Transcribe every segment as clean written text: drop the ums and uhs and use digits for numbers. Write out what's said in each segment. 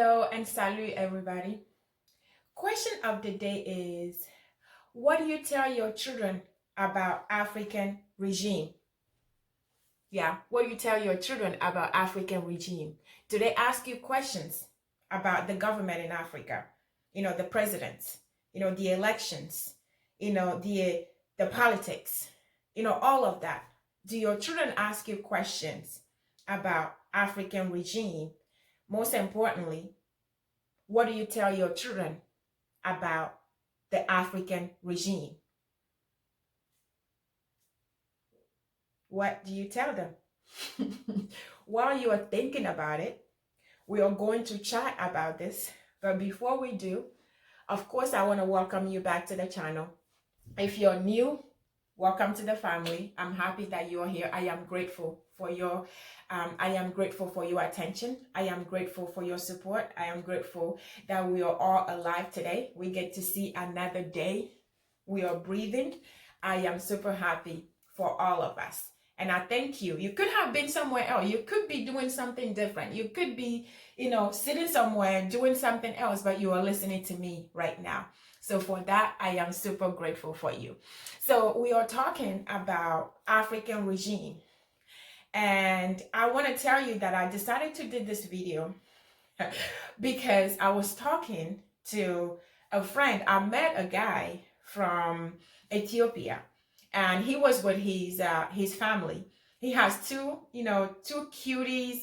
Hello and salut everybody. Question of the day is, what do you tell your children about African regime? Yeah, what do you tell your children about African regime? Do they ask you questions about the government in Africa? The presidents, the elections, the politics, all of that. Do your children ask you questions about African regime? Most importantly, what do you tell your children about the African regime? What do you tell them? While you are thinking about it, we are going to chat about this. But before we do, of course, I want to welcome you back to the channel. If you're new, welcome to the family. I'm happy that you are here. I am grateful for your attention. I am grateful for your support. I am grateful that we are all alive today. We get to see another day. We are breathing. I am super happy for all of us. And I thank you. You could have been somewhere else. You could be doing something different. You could be, sitting somewhere doing something else, but you are listening to me right now. So for that, I am super grateful for you. So we are talking about African regime. And I want to tell you that I decided to do this video because I was talking to a friend. I met a guy from Ethiopia, and he was with his family. He has two cuties,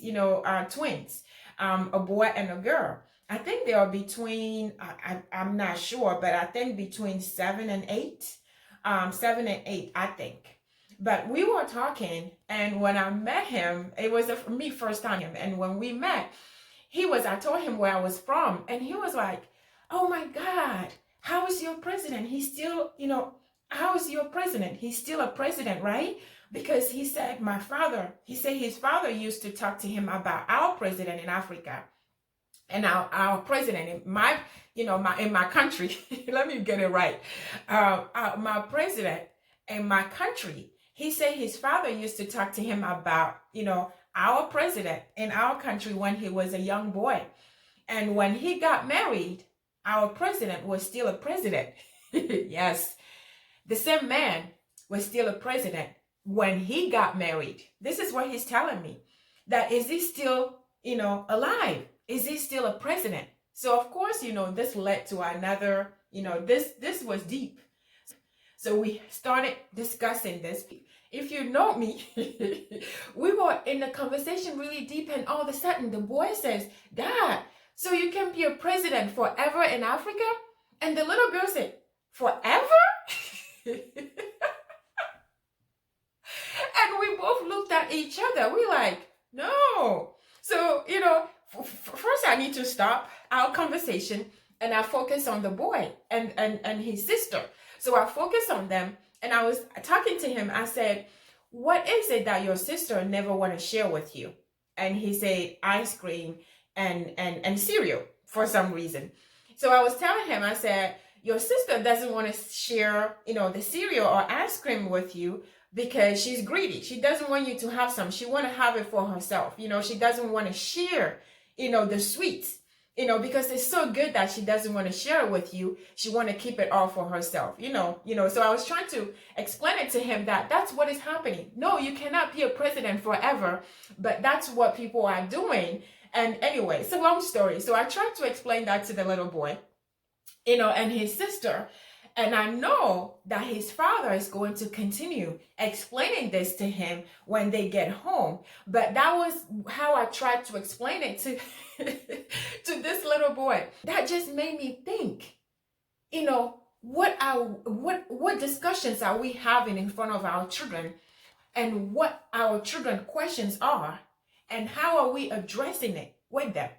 twins, a boy and a girl. I think they are between, I'm not sure, but I think between 7 and 8, 7 and 8, I think. But we were talking, and when I met him, it was me first time. And when we met, I told him where I was from, and he was like, "Oh my God, how is your president? He's still, how is your president? He's still a president, right?" Because he said his father used to talk to him about our president in Africa. And our president in my country, let me get it right. My president in my country, he said his father used to talk to him about, our president in our country when he was a young boy. And when he got married, our president was still a president. Yes, the same man was still a president when he got married. This is what he's telling me. That is he still, alive? Is he still a president? So of course, this led to another, this was deep. So we started discussing this. If you know me, we were in the conversation really deep, and all of a sudden the boy says, "Dad, so you can be a president forever in Africa?" And the little girl said, "Forever?" And we both looked at each other. We like, no. So, first I need to stop our conversation and I focus on the boy and his sister. So I focused on them, and I was talking to him. I said, "What is it that your sister never want to share with you?" And he said, "Ice cream and cereal for some reason." So I was telling him, I said, "Your sister doesn't want to share, the cereal or ice cream with you because she's greedy. She doesn't want you to have some. She want to have it for herself. She doesn't want to share, the sweets, because it's so good that she doesn't want to share it with you. She want to keep it all for herself, So I was trying to explain it to him that that's what is happening. No, you cannot be a president forever, but that's what people are doing. And anyway, it's a long story. So I tried to explain that to the little boy, and his sister. And I know that his father is going to continue explaining this to him when they get home. But that was how I tried to explain it to, to this little boy. That just made me think, what discussions are we having in front of our children, and what our children questions are, and how are we addressing it with them?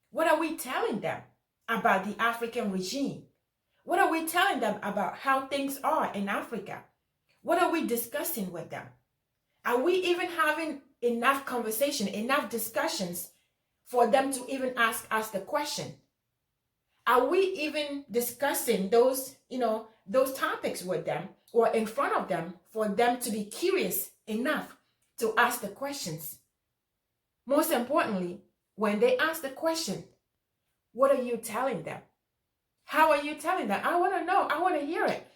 What are we telling them about the African regime? What are we telling them about how things are in Africa? What are we discussing with them? Are we even having enough conversation, enough discussions for them to even ask us the question? Are we even discussing those topics with them or in front of them for them to be curious enough to ask the questions? Most importantly, when they ask the question, What are you telling them? How are you telling them? I want to know. I want to hear it.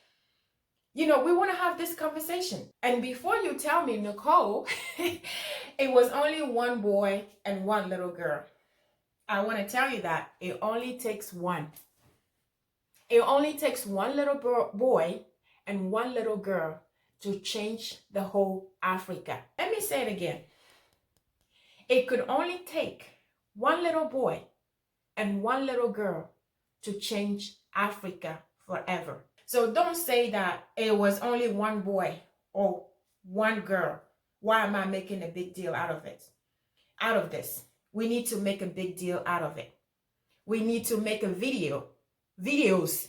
We want to have this conversation. And before you tell me, Nicole, it was only one boy and one little girl. I want to tell you that it only takes one. It only takes one little boy and one little girl to change the whole Africa. Let me say it again. It could only take one little boy and one little girl to change Africa forever. So don't say that it was only one boy or one girl. Why am I making a big deal out of it? Out of this. We need to make a big deal out of it. We need to make videos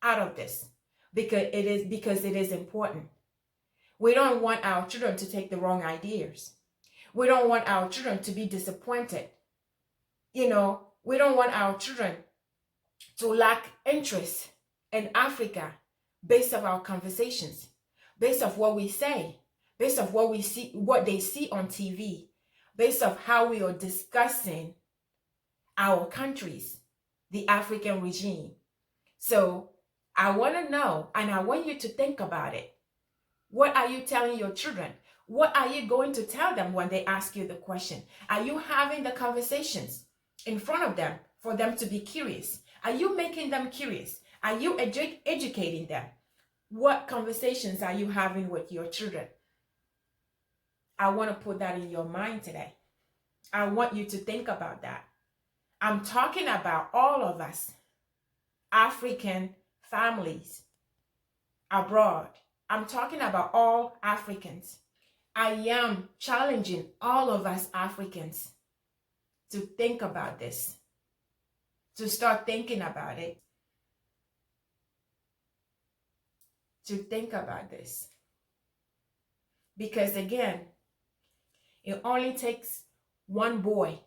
out of this because it is important. We don't want our children to take the wrong ideas. We don't want our children to be disappointed. We don't want our children to lack interest in Africa based on our conversations, based on what we say, based on what we see, what they see on TV, based on how we are discussing our countries, the African regime. So I want to know, and I want you to think about it. What are you telling your children? What are you going to tell them when they ask you the question? Are you having the conversations in front of them for them to be curious? Are you making them curious? Are you educating them? What conversations are you having with your children? I want to put that in your mind today. I want you to think about that. I'm talking about all of us, African families abroad. I'm talking about all Africans. I am challenging all of us Africans to think about this, to start thinking about it, to think about this. Because again, it only takes one boy.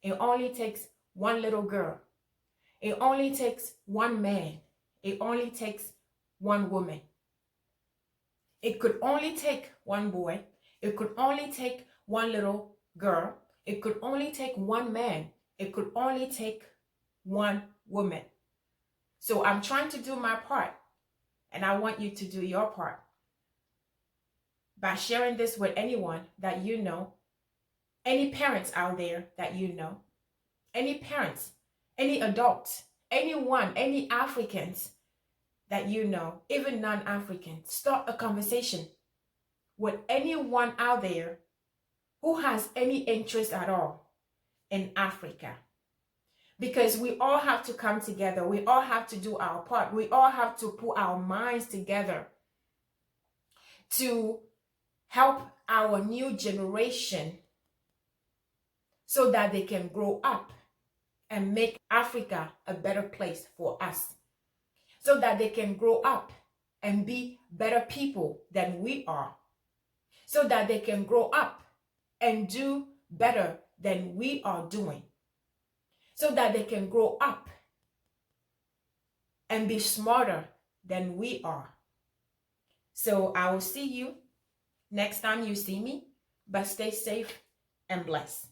It only takes one little girl. It only takes one man. It only takes one woman. It could only take one boy. It could only take one little girl. It could only take one man. It could only take one woman. So I'm trying to do my part, and I want you to do your part by sharing this with anyone that you know, any parents out there that you know, any parents, any adults, anyone, any Africans that you know, even non-Africans. Start a conversation with anyone out there who has any interest at all in Africa. Because we all have to come together. We all have to do our part. We all have to put our minds together to help our new generation so that they can grow up and make Africa a better place for us. So that they can grow up and be better people than we are. So that they can grow up and do better than we are doing. So that they can grow up and be smarter than we are. So I will see you next time you see me, but stay safe and blessed.